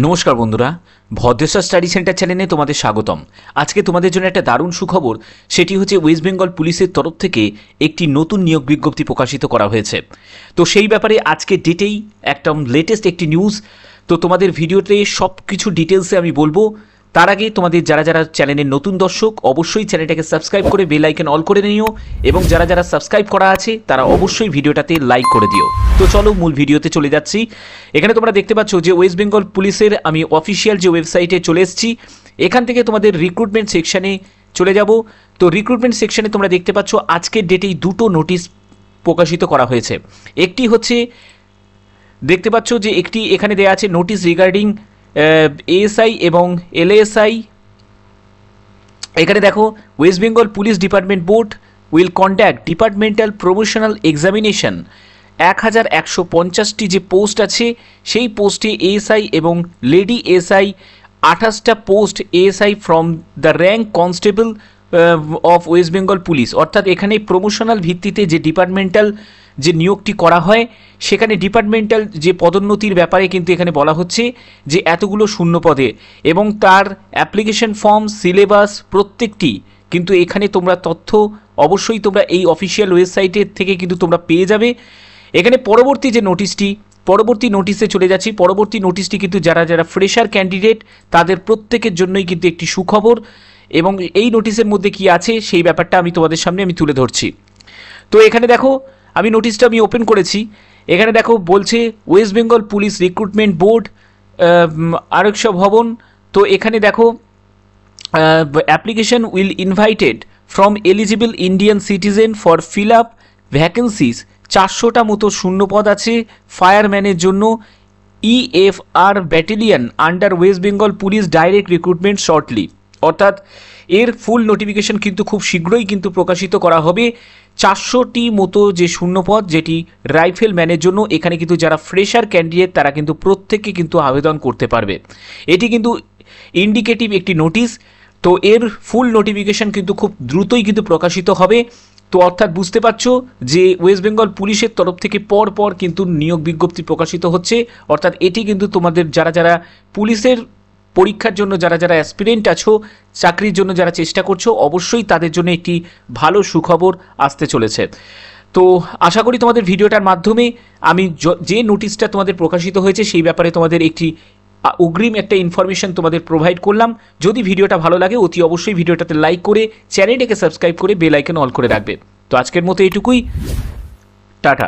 নমস্কার বন্ধুরা, Bhadreswar study centre চ্যানেলে তোমাদের স্বাগতম। আজকে তোমাদের জন্য একটা দারুণ সুখবর, সেটি হচ্ছে ওয়েস্ট বেঙ্গল পুলিশের তরফ থেকে একটি নতুন নিয়োগ বিজ্ঞপ্তি প্রকাশিত করা হয়েছে। তো সেই ব্যাপারে আজকে ডেটেই একদম লেটেস্ট একটি নিউজ। তো তোমাদের ভিডিওতে সব কিছু ডিটেলসে আমি বলবো। তার আগে তোমাদের যারা যারা চ্যানেলের নতুন দর্শক, অবশ্যই চ্যানেলটাকে সাবস্ক্রাইব করে বেল আইকন অল করে নিও, এবং যারা যারা সাবস্ক্রাইব করা আছে তারা অবশ্যই ভিডিওটাতে লাইক করে দিও। তো চলো মূল ভিডিওতে চলে যাচ্ছি। এখানে তোমরা দেখতে পাচ্ছ যে ওয়েস্ট বেঙ্গল পুলিশের আমি অফিসিয়াল যে ওয়েবসাইটে চলে এসেছি। এখান থেকে তোমাদের রিক্রুটমেন্ট সেকশানে চলে যাব। তো রিক্রুটমেন্ট সেকশানে তোমরা দেখতে পাচ্ছ আজকের ডেটেই দুটো নোটিশ প্রকাশিত করা হয়েছে। একটি হচ্ছে দেখতে পাচ্ছ যে একটি এখানে দেওয়া আছে নোটিশ রিগার্ডিং এএসআই এবং এলএএসআই। এখানে দেখো, West Bengal police department board will conduct departmental promotional examination. 1150টি যে পোস্ট আছে সেই পোস্টে এএসআই এবং লেডি এএসআই 28টা post ASI from the rank constable of West Bengal police. অর্থাৎ এখানে প্রমোশনাল ভিত্তিতে যে ডিপার্টমেন্টাল যে নিয়োগটি করা হয়, সেখানে ডিপার্টমেন্টাল যে পদোন্নতির ব্যাপারে কিন্তু এখানে বলা হচ্ছে যে এতগুলো শূন্য পদে, এবং তার অ্যাপ্লিকেশন ফর্ম, সিলেবাস প্রত্যেকটি কিন্তু এখানে তোমরা তথ্য অবশ্যই তোমরা এই অফিসিয়াল ওয়েবসাইটের থেকে কিন্তু তোমরা পেয়ে যাবে। এখানে পরবর্তী যে নোটিশটি, পরবর্তী নোটিশে চলে যাচ্ছি। পরবর্তী নোটিশটি কিন্তু যারা যারা ফ্রেশার ক্যান্ডিডেট তাদের প্রত্যেকের জন্যই কিন্তু একটি সুখবর, এবং এই নোটিশের মধ্যে কি আছে সেই ব্যাপারটা আমি তোমাদের সামনে তুলে ধরছি। তো এখানে দেখো, আমি নোটিশটা ওপেন করেছি। এখানে দেখো বলছে West Bengal police recruitment board Araksha Bhavan. তো এখানে দেখো application will invited from eligible Indian citizen for fill up vacancies. 400টা মতো শূন্য পদ আছে ফায়ারম্যানের জন্য। EFR battalion under West Bengal police direct recruitment shortly. অর্থাৎ এর ফুল নোটিফিকেশন কিন্তু খুব শীঘ্রই কিন্তু প্রকাশিত করা হবে। 400টি মতো যে শূন্যপদ, যেটি রাইফেল ম্যানের জন্য। এখানে কিন্তু যারা ফ্রেশার ক্যান্ডিডেট তারা কিন্তু প্রত্যেককে কিন্তু আবেদন করতে পারবে। এটি কিন্তু ইন্ডিকেটিভ একটি নোটিশ। তো এর ফুল নোটিফিকেশন কিন্তু খুব দ্রুতই কিন্তু প্রকাশিত হবে। তো অর্থাৎ বুঝতে পারছো যে ওয়েস্ট বেঙ্গল পুলিশের তরফ থেকে পর পর কিন্তু নিয়োগ বিজ্ঞপ্তি প্রকাশিত হচ্ছে। অর্থাৎ এটি কিন্তু তোমাদের যারা যারা পুলিশের পরীক্ষার জন্য যারা যারা অ্যাসপিরেন্ট আছো, চাকরির জন্য যারা চেষ্টা করছো, অবশ্যই তাদের জন্য একটি ভালো সুখবর আসতে চলেছে। তো আশা করি তোমাদের ভিডিওটার মাধ্যমে আমি যে নোটিশটা তোমাদের প্রকাশিত হয়েছে সেই ব্যাপারে তোমাদের একটি অগ্রিম একটা ইনফরমেশন তোমাদের প্রোভাইড করলাম। যদি ভিডিওটা ভালো লাগে অতি অবশ্যই ভিডিওটাতে লাইক করে চ্যানেলটাকে সাবস্ক্রাইব করে বেল আইকন অল করে রাখবে। তো আজকের মতো এইটুকুই, টাটা।